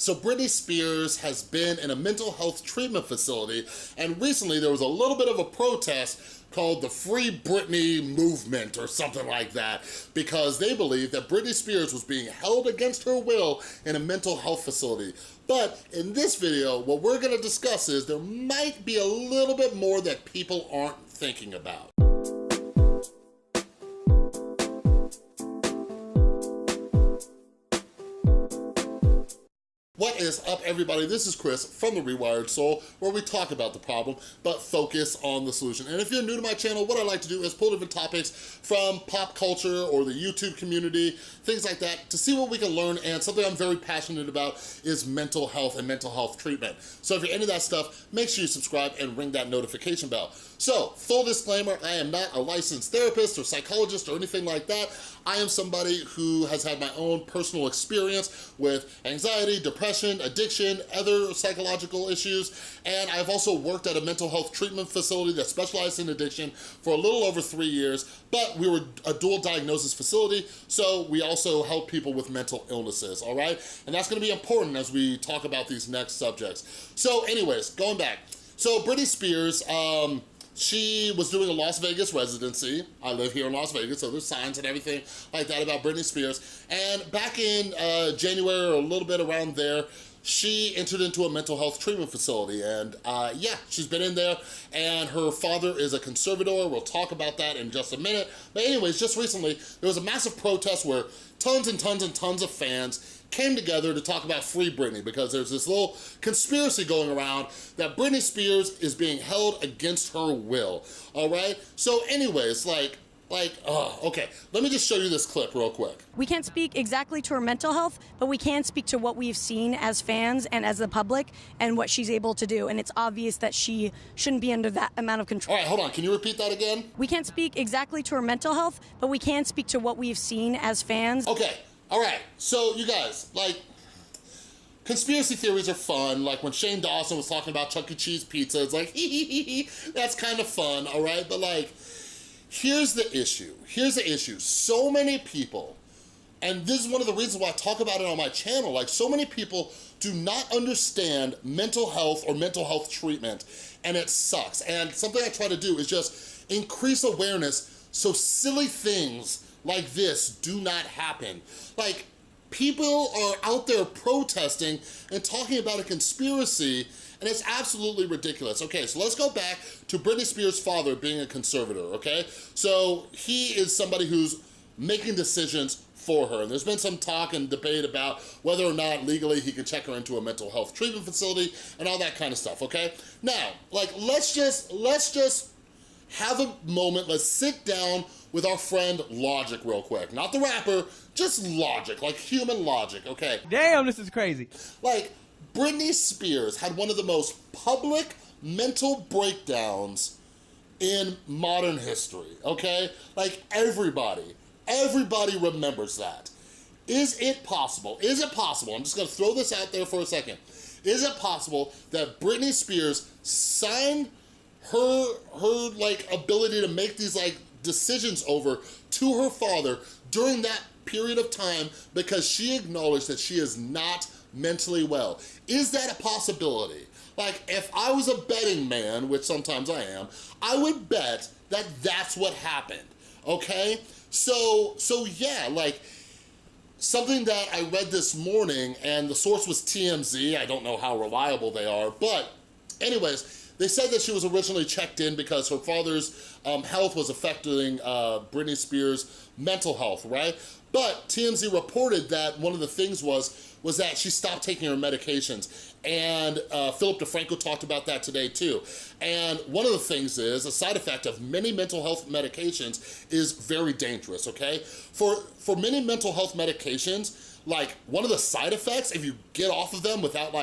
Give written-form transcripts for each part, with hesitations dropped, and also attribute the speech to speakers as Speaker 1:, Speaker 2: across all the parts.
Speaker 1: So Britney Spears has been in a mental health treatment facility, and recently there was a little bit of a protest called the Free Britney movement or something like that, because they believe that Britney Spears was being held against her will in a mental health facility. But in this video, what we're gonna discuss is there might be a little bit more that people aren't thinking about. What is up, everybody? This is Chris from The Rewired Soul, where we talk about the problem, but focus on the solution. And if you're new to my channel, what I like to do is pull different topics from pop culture or the YouTube community, things like that, to see what we can learn. And something I'm very passionate about is mental health and mental health treatment. So if you're into that stuff, make sure you subscribe and ring that notification bell. So, full disclaimer, I am not a licensed therapist or psychologist or anything like that. I am somebody who has had my own personal experience with anxiety, depression, addiction, other psychological issues, and I've also worked at a mental health treatment facility that specialized in addiction for a little over 3 years, but we were a dual diagnosis facility, so we also help people with mental illnesses, all right? And that's gonna be important as we talk about these next subjects. So anyways, going back. So Britney Spears, she was doing a Las Vegas residency. I live here in Las Vegas, so there's signs and everything like that about Britney Spears. And back in January or a little bit around there, she entered into a mental health treatment facility. And yeah, she's been in there, and her father is a conservator. We'll talk about that in just a minute. But anyways, just recently, there was a massive protest where tons and tons and tons of fans came together to talk about Free Britney, because there's this little conspiracy going around that Britney Spears is being held against her will, all right? So anyways, okay, let me just show you this clip real quick.
Speaker 2: We can't speak exactly to her mental health, but we can speak to what we've seen as fans and as the public and what she's able to do. And it's obvious that she shouldn't be under that amount of control.
Speaker 1: All right, hold on, can you repeat that again?
Speaker 2: We can't speak exactly to her mental health, but we can speak to what we've seen as fans.
Speaker 1: Okay, all right, so you guys, conspiracy theories are fun. Like when Shane Dawson was talking about Chuck E. Cheese pizza, it's like, that's kind of fun, all right? But here's the issue. So many people, and this is one of the reasons why I talk about it on my channel, so many people do not understand mental health or mental health treatment, and it sucks. And something I try to do is just increase awareness so silly things like this do not happen. People are out there protesting and talking about a conspiracy, and it's absolutely ridiculous. Okay, so let's go back to Britney Spears' father being a conservator, okay? So he is somebody who's making decisions for her, and there's been some talk and debate about whether or not legally he can check her into a mental health treatment facility and all that kind of stuff, okay? Now, let's just have a moment, let's sit down with our friend Logic real quick. Not the rapper, just Logic, human logic, okay?
Speaker 3: Damn, this is crazy.
Speaker 1: Britney Spears had one of the most public mental breakdowns in modern history, okay? Everybody remembers that. Is it possible, I'm just gonna throw this out there for a second, is it possible that Britney Spears signed her ability to make these decisions over to her father during that period of time because she acknowledged that she is not mentally well? Is that a possibility? If I was a betting man, which sometimes I am, I would bet that that's what happened, okay? So yeah, something that I read this morning, and the source was TMZ, I don't know how reliable they are, but anyways, they said that she was originally checked in because her father's health was affecting Britney Spears' mental health, right? But TMZ reported that one of the things was that she stopped taking her medications. And Philip DeFranco talked about that today too. And one of the things is, a side effect of many mental health medications is very dangerous, okay? For many mental health medications, one of the side effects, if you get off of them without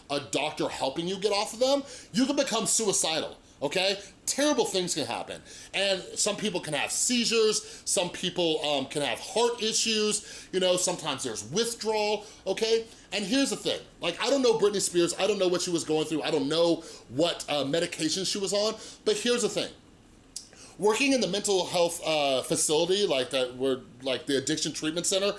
Speaker 1: a doctor helping you get off of them, you can become suicidal, okay? Terrible things can happen. And some people can have seizures, some people can have heart issues, sometimes there's withdrawal, okay? And here's the thing, I don't know Britney Spears, I don't know what she was going through, I don't know what medication she was on, but here's the thing. Working in the mental health facility, the addiction treatment center,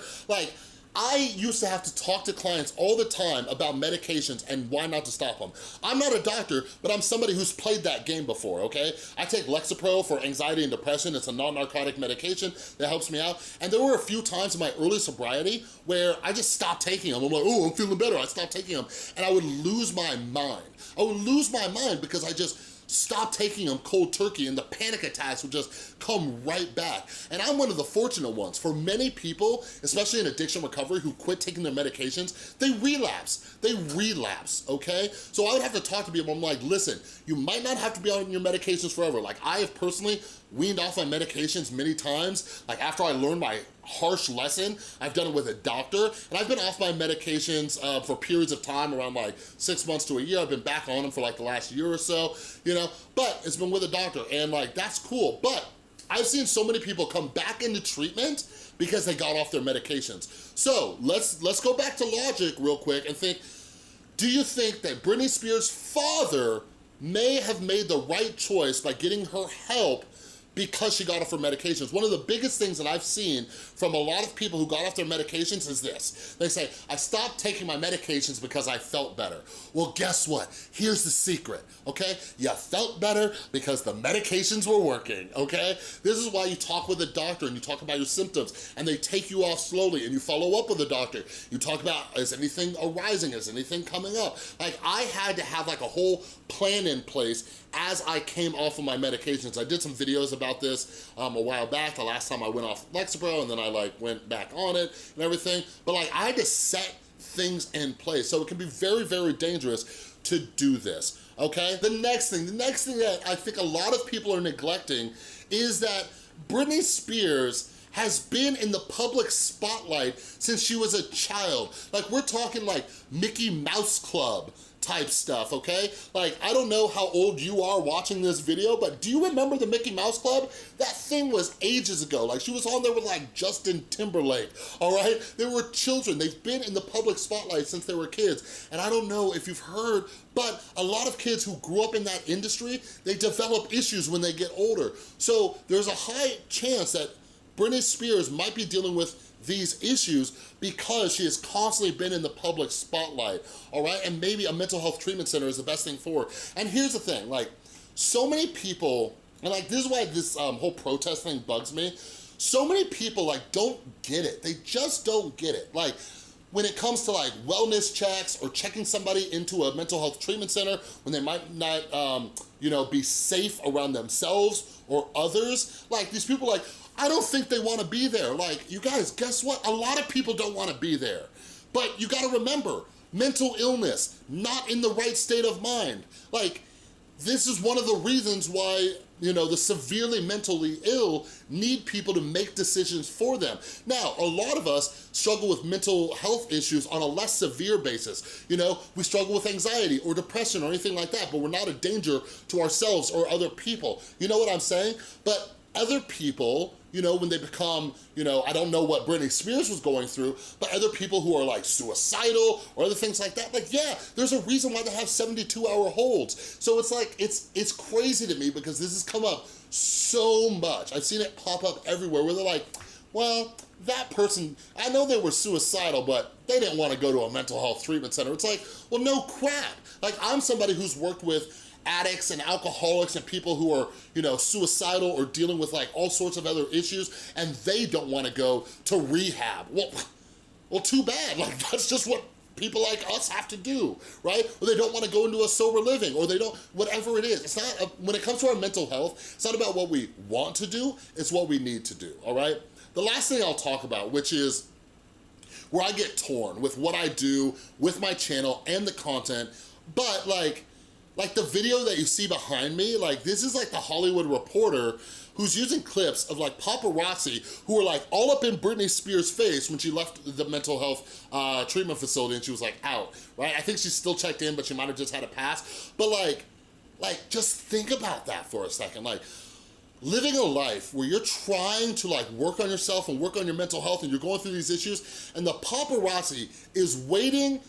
Speaker 1: I used to have to talk to clients all the time about medications and why not to stop them. I'm not a doctor, but I'm somebody who's played that game before, okay? I take Lexapro for anxiety and depression. It's a non-narcotic medication that helps me out. And there were a few times in my early sobriety where I just stopped taking them. I'm like, oh, I'm feeling better. I stopped taking them. And I would lose my mind. I would lose my mind because I just stop taking them cold turkey and the panic attacks would just come right back. And I'm one of the fortunate ones. For many people, especially in addiction recovery, who quit taking their medications, they relapse, okay? So I would have to talk to people, I'm like, listen, you might not have to be on your medications forever. Like I have personally weaned off my medications many times. Like after I learned my harsh lesson, I've done it with a doctor, and I've been off my medications for periods of time, around like 6 months to a year. I've been back on them for like the last year or so, you know, but it's been with a doctor, and like, that's cool. But I've seen so many people come back into treatment because they got off their medications. So let's go back to logic real quick and think, do you think that Britney Spears' father may have made the right choice by getting her help because she got off her medications? One of the biggest things that I've seen from a lot of people who got off their medications is this. They say, I stopped taking my medications because I felt better. Well, guess what? Here's the secret, okay? You felt better because the medications were working, okay? This is why you talk with a doctor and you talk about your symptoms and they take you off slowly and you follow up with a doctor. You talk about, is anything arising? Is anything coming up? Like I had to have like a whole plan in place as I came off of my medications. I did some videos about this a while back, the last time I went off Lexapro, and then I like went back on it and everything. But like I had to set things in place. So it can be very, very dangerous to do this, okay? The next thing that I think a lot of people are neglecting is that Britney Spears has been in the public spotlight since she was a child. Like we're talking like Mickey Mouse Club type stuff, okay? Like, I don't know how old you are watching this video, but do you remember the Mickey Mouse Club? That thing was ages ago. Like, she was on there with like Justin Timberlake, all right? They were children. They've been in the public spotlight since they were kids. And I don't know if you've heard, but a lot of kids who grew up in that industry, they develop issues when they get older. So there's a high chance that Britney Spears might be dealing with these issues because she has constantly been in the public spotlight, all right? And maybe a mental health treatment center is the best thing for her. And here's the thing, like, so many people, and like, this is why this whole protest thing bugs me. So many people like don't get it. They just don't get it. Like, when it comes to like wellness checks or checking somebody into a mental health treatment center when they might not, you know, be safe around themselves or others, like these people like, I don't think they want to be there. Like, you guys, guess what? A lot of people don't want to be there. But you got to remember, mental illness, not in the right state of mind. Like, this is one of the reasons why, you know, the severely mentally ill need people to make decisions for them. Now, a lot of us struggle with mental health issues on a less severe basis. You know, we struggle with anxiety or depression or anything like that, but we're not a danger to ourselves or other people. You know what I'm saying? But other people, you know, when they become, you know, I don't know what Britney Spears was going through, but other people who are like suicidal or other things like that, like, yeah, there's a reason why they have 72-hour holds. So it's like, it's crazy to me because this has come up so much. I've seen it pop up everywhere where they're like, well, that person, I know they were suicidal, but they didn't want to go to a mental health treatment center. It's like, well, no crap. Like, I'm somebody who's worked with addicts and alcoholics and people who are, you know, suicidal or dealing with like all sorts of other issues, and they don't want to go to rehab. Well, too bad. Like, that's just what people like us have to do, right? Or they don't want to go into a sober living, or they don't, whatever it is. It's not, when it comes to our mental health, it's not about what we want to do, it's what we need to do, all right? The last thing I'll talk about, which is where I get torn with what I do with my channel and the content, but like the video that you see behind me, like this is like the Hollywood Reporter who's using clips of like paparazzi who were like all up in Britney Spears' face when she left the mental health treatment facility and she was like out, right? I think she's still checked in, but she might have just had a pass. But like just think about that for a second. Like, living a life where you're trying to like work on yourself and work on your mental health and you're going through these issues, and the paparazzi is waiting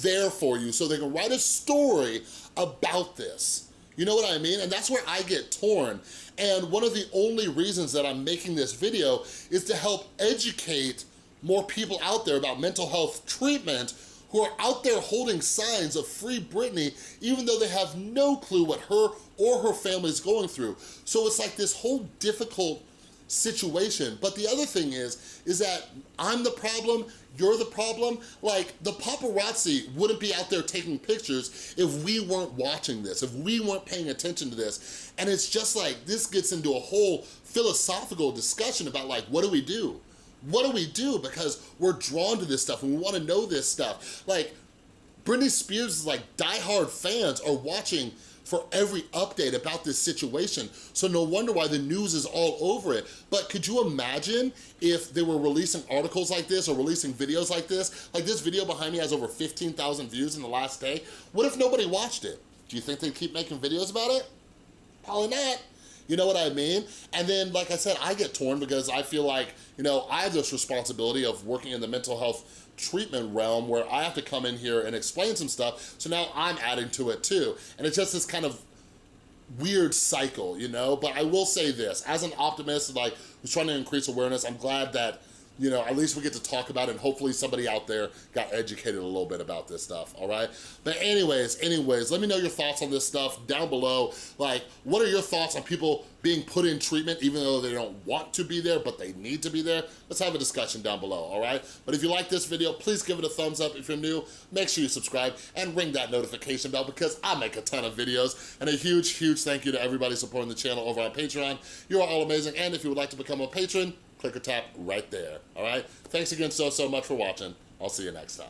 Speaker 1: there for you so they can write a story about this. You know what I mean? And that's where I get torn. And one of the only reasons that I'm making this video is to help educate more people out there about mental health treatment who are out there holding signs of Free Britney, even though they have no clue what her or her family is going through. So it's like this whole difficult situation. But the other thing is that I'm the problem, you're the problem. Like, the paparazzi wouldn't be out there taking pictures if we weren't watching this, if we weren't paying attention to this. And it's just like, this gets into a whole philosophical discussion about like, what do we do? What do we do? Because we're drawn to this stuff and we wanna know this stuff. Like, Britney Spears' like diehard fans are watching for every update about this situation. So no wonder why the news is all over it. But could you imagine if they were releasing articles like this or releasing videos like this? Like, this video behind me has over 15,000 views in the last day. What if nobody watched it? Do you think they'd keep making videos about it? Probably not. You know what I mean? And then, like I said, I get torn because I feel like, you know, I have this responsibility of working in the mental health treatment realm where I have to come in here and explain some stuff, so now I'm adding to it too. And it's just this kind of weird cycle, you know? But I will say this, as an optimist, like, who's trying to increase awareness, I'm glad that, you know, at least we get to talk about it, and hopefully somebody out there got educated a little bit about this stuff, all right? But anyways, let me know your thoughts on this stuff down below. Like, what are your thoughts on people being put in treatment even though they don't want to be there, but they need to be there? Let's have a discussion down below, all right? But if you like this video, please give it a thumbs up. If you're new, make sure you subscribe and ring that notification bell because I make a ton of videos. And a huge, huge thank you to everybody supporting the channel over on Patreon. You are all amazing. And if you would like to become a patron, click or tap right there, all right? Thanks again so much for watching. I'll see you next time.